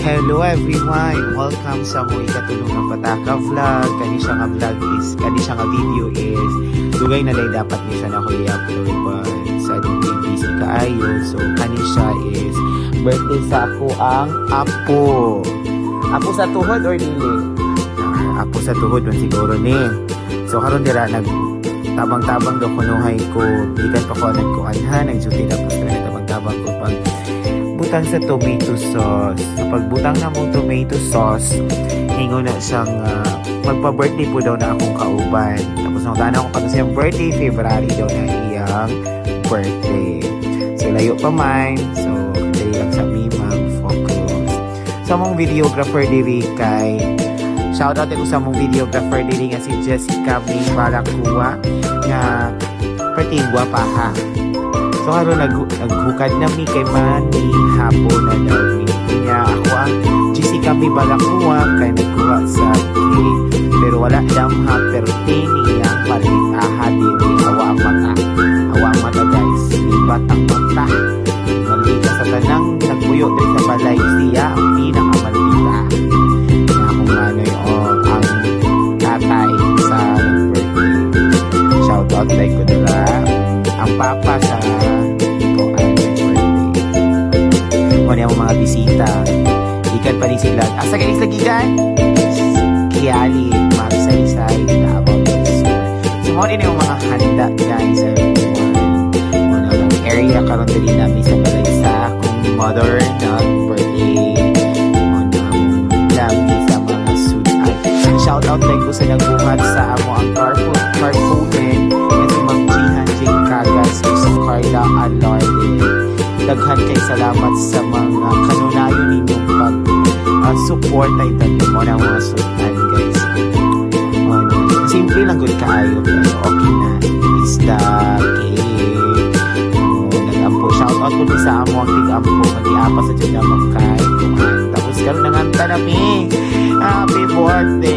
Hello everyone! Welcome sa mong ikatulong ng Pataka Vlog. Kani siya nga video is dugay na day dapat niya siya na ko i-upload but sa ating busy kaayo. So kani siya is birthday sa ako ang apo. Apo sa tuhod or dili? Apo sa tuhod man siguro ni. So karon dira tabang-tabang do kunuhay ko gikan pa ko nagkuanhan nagjuti na po sa tabang-tabang ko pag butang sa tomato sauce. So pagbutang na mong tomato sauce, hingo na siyang magpa-birthday po daw na akong kauban. Tapos nagdana ko kasi yung birthday, February daw na iyang birthday. So layo pa man. So dali lang sa mi mag-focus. Sa mong videographer diri kay shoutout ko sa mong videographer diri nga si Jessica May Baracua nga patingwa pa ha. So karon naghukad na mi kay Manny hapon na daw mi. Kanya ako ang Jessica May Baracua kay nagkuha sa cake pero wala damha pero tini ang palit aha diri awa mata guys. Libat ang mata. Malita sa tanang nagbuyo diri sa balay siya ang pinakamalita. Kung ano yung ang tatay sa birthday. Shoutout like ko nila ang papa sa ito ang birthday. Kung yung mga bisita ikan pa rin sila. Asa guys lagi dyan? Kiali, magsaysay about this. So mga rin yung mga handa guys sa muna ng area karon dali namin sa balay sa akong mother na birthday. Shoutout like ko sa nagbuhat sa amo ang carpooling at si Ma'am Jihan Jing Kagas sa Carla Alarde. Daghan kay salamat sa mga kanunayon ninyong pag-support ay tabi mo na mga sultan guys. Simple lang good kaayo pero okay na. Isda, cake, nag-ampo. Shoutout ko sa amo ang tig-ampo mag-iapa sa dyan na magkain kumain. Tapos karoon nanganta na mi. Happy birthday!